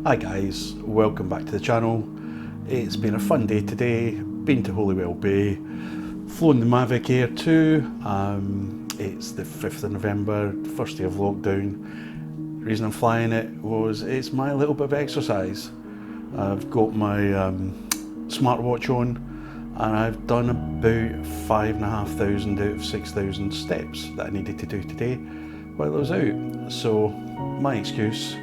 Hi guys, welcome back to the channel. It's been a fun day today, been to Holywell Bay, flown the Mavic Air 2. It's the 5th of November, first day of lockdown. The reason I'm flying it was it's my little bit of exercise. I've got my smartwatch on and I've done about 5,500 out of 6,000 steps that I needed to do today while I was out. So my excuse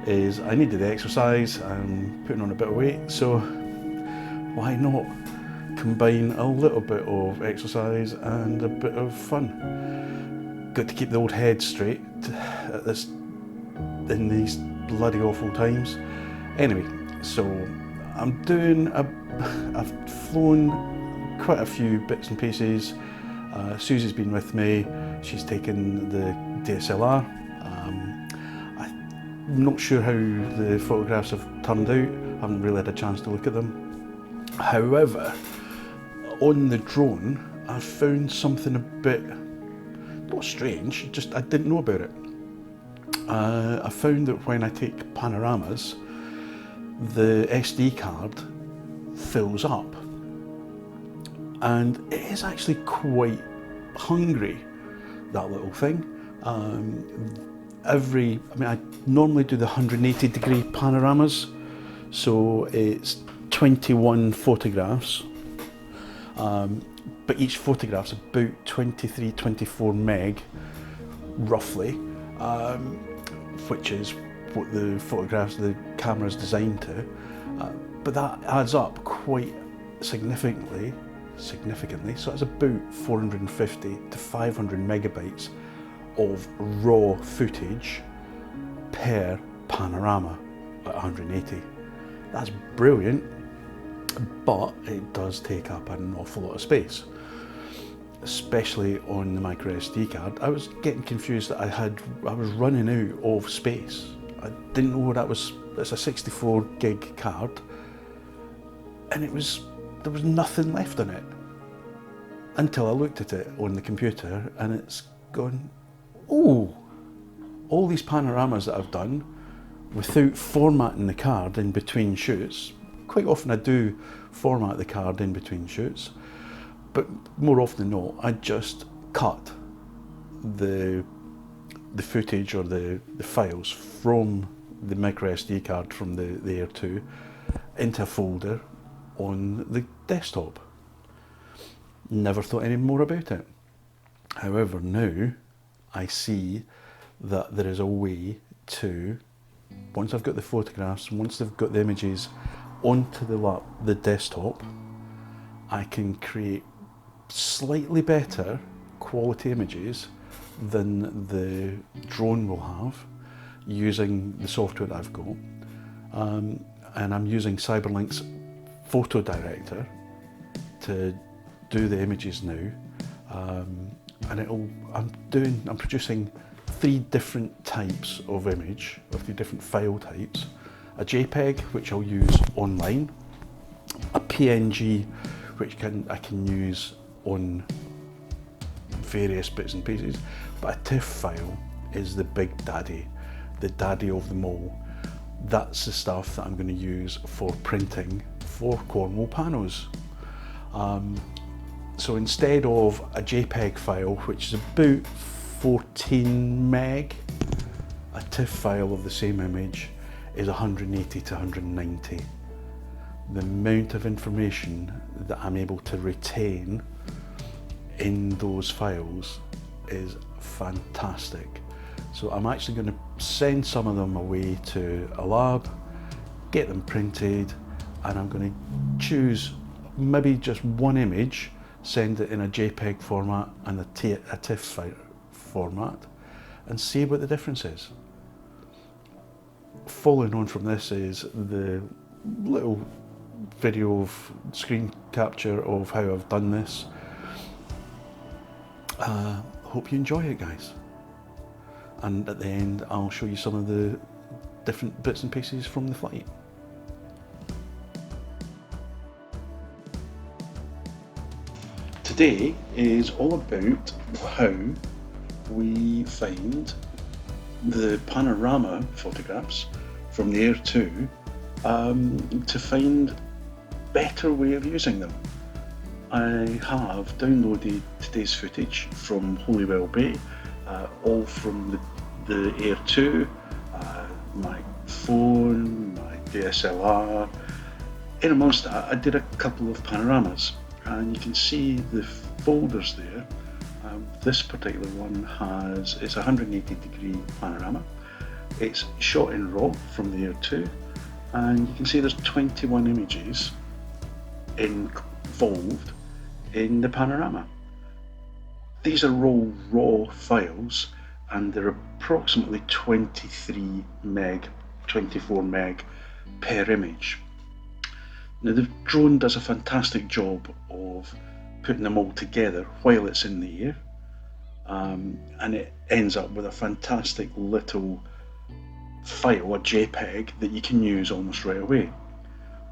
is I needed the exercise, I'm putting on a bit of weight, so why not combine a little bit of exercise and a bit of fun. Got to keep the old head straight in these bloody awful times. Anyway, so I've flown quite a few bits and pieces. Susie's been with me, she's taken the DSLR. I'm not sure how the photographs have turned out, I haven't really had a chance to look at them. However, on the drone I found something a bit, not strange, just I didn't know about it. I found that when I take panoramas, the SD card fills up, and it is actually quite hungry, that little thing. I normally do the 180 degree panoramas, so it's 21 photographs, but each photograph's about 23-24 meg roughly, which is what the camera's designed to, but that adds up quite significantly, so it's about 450 to 500 megabytes of raw footage per panorama at 180. That's brilliant, but it does take up an awful lot of space, especially on the micro SD card. I was getting confused that I was running out of space. I didn't know that was. It's a 64 gig card, and there was nothing left on it until I looked at it on the computer, and it's gone, oh, all these panoramas that I've done without formatting the card in between shoots. Quite often I do format the card in between shoots, but more often than not, I just cut the footage or the files from the micro SD card from the Air 2 into a folder on the desktop. Never thought any more about it. However, now I see that there is a way to, once I've got the photographs, once they've got the images onto the desktop, I can create slightly better quality images than the drone will have using the software that I've got. And I'm using CyberLink's PhotoDirector to do the images now. And I'm producing 3 different types of image, or 3 different file types. A JPEG, which I'll use online, a PNG, which I can use on various bits and pieces, but a TIFF file is the big daddy, the daddy of them all. That's the stuff that I'm going to use for printing for Cornwall panos. So instead of a JPEG file, which is about 14 meg, a TIFF file of the same image is 180 to 190. The amount of information that I'm able to retain in those files is fantastic. So I'm actually going to send some of them away to a lab, get them printed, and I'm going to choose maybe just one image, send it in a JPEG format and a TIFF format, and see what the difference is. Following on from this is the little video of screen capture of how I've done this. Hope you enjoy it, guys. And at the end I'll show you some of the different bits and pieces from the flight. Today is all about how we find the panorama photographs from the Air 2 to find better way of using them. I have downloaded today's footage from Holywell Bay, all from the Air 2, my phone, my DSLR. In amongst that, I did a couple of panoramas, and you can see the folders there. This particular one it's a 180 degree panorama. It's shot in RAW from the Air 2, and you can see there's 21 images involved in the panorama. These are all raw files, and they're approximately 23 meg, 24 meg per image. Now the drone does a fantastic job of putting them all together while it's in the air, and it ends up with a fantastic little file, a JPEG, that you can use almost right away.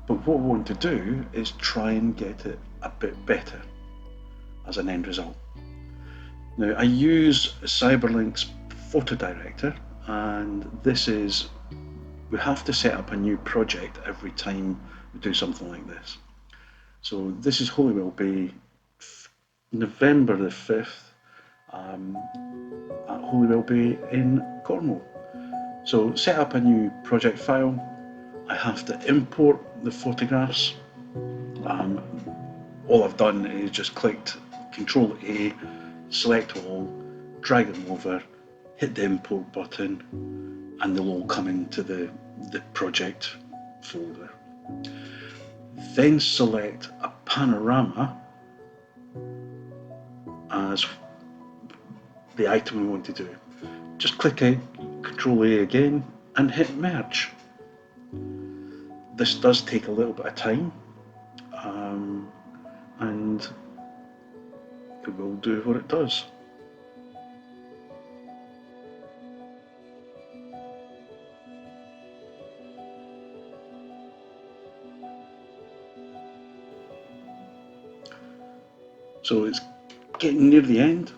But what we want to do is try and get it a bit better as an end result. Now I use CyberLink's PhotoDirector, and we have to set up a new project every time we do something like this. So this is Holywell Bay, November the 5th, at Holywell Bay in Cornwall. So set up a new project file. I have to import the photographs. All I've done is just clicked Control A, select all, drag them over, hit the import button, and they'll all come into the project folder. Then select a panorama as the item we want to do. Just click it, Control A again, and hit merge. This does take a little bit of time, and it will do what it does. So it's getting near the end.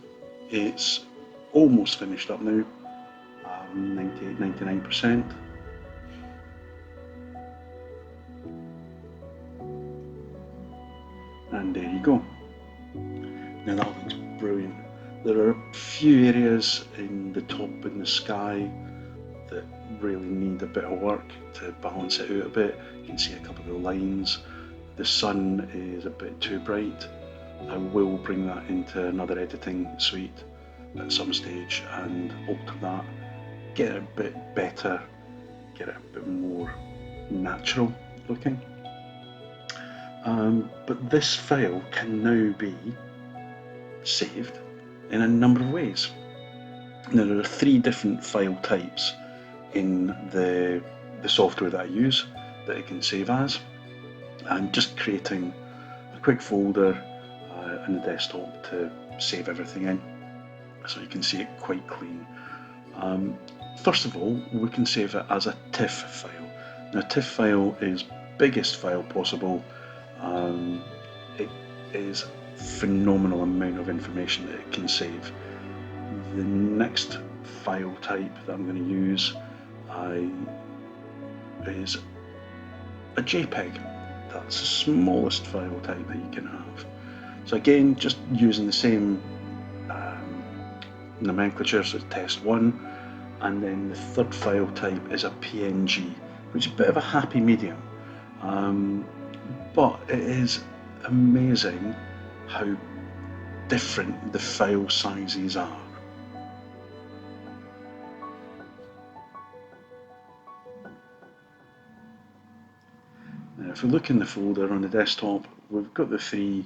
It's almost finished up now, 98, 99%. And there you go. Now that looks brilliant. There are a few areas in the top in the sky that really need a bit of work to balance it out a bit. You can see a couple of the lines. The sun is a bit too bright. I will bring that into another editing suite at some stage and alter that, get it a bit better, get it a bit more natural looking. But this file can now be saved in a number of ways. Now there are 3 different file types in the software that I use that it can save as. I'm just creating a quick folder in the desktop to save everything in, so you can see it quite clean. First of all, we can save it as a TIFF file. Now TIFF file is biggest file possible. It is phenomenal amount of information that it can save. The next file type that I'm going to use is a JPEG. That's the smallest file type that you can have. So again, just using the same nomenclature, so test 1, and then the third file type is a PNG, which is a bit of a happy medium, but it is amazing how different the file sizes are. Now if we look in the folder on the desktop, we've got the 3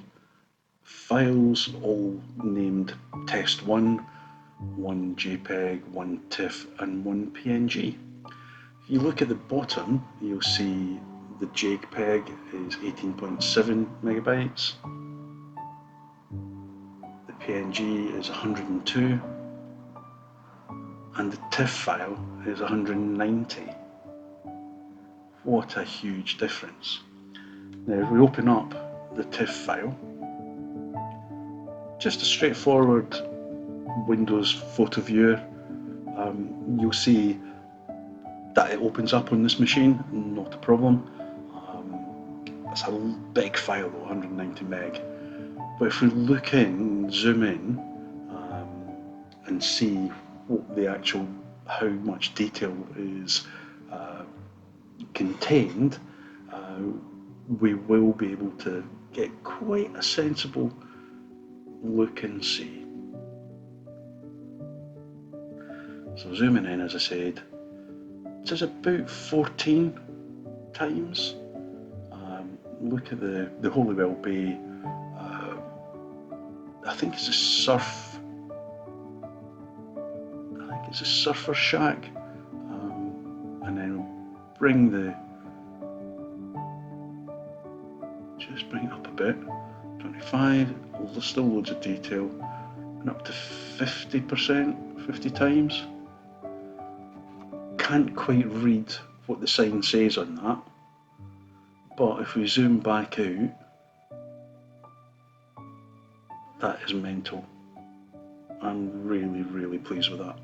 files all named test 1, 1 JPEG, 1 TIFF and 1 PNG. If you look at the bottom, you'll see the JPEG is 18.7 megabytes, the PNG is 102, and the TIFF file is 190. What a huge difference. Now if we open up the TIFF file, just a straightforward Windows photo viewer, you'll see that it opens up on this machine, not a problem. It's a big file though, 190 meg. But if we look in, zoom in, and see what the actual, how much detail is contained, we will be able to get quite a sensible look and see. So zooming in, as I said, it is about 14 times. Look at the Holywell Bay. I think it's a surf. I think it's a surfer shack, and then bring just bring it up a bit. 25. There's still loads of detail, and up to 50%, 50 times. Can't quite read what the sign says on that, but if we zoom back out, that is mental. I'm really, really pleased with that.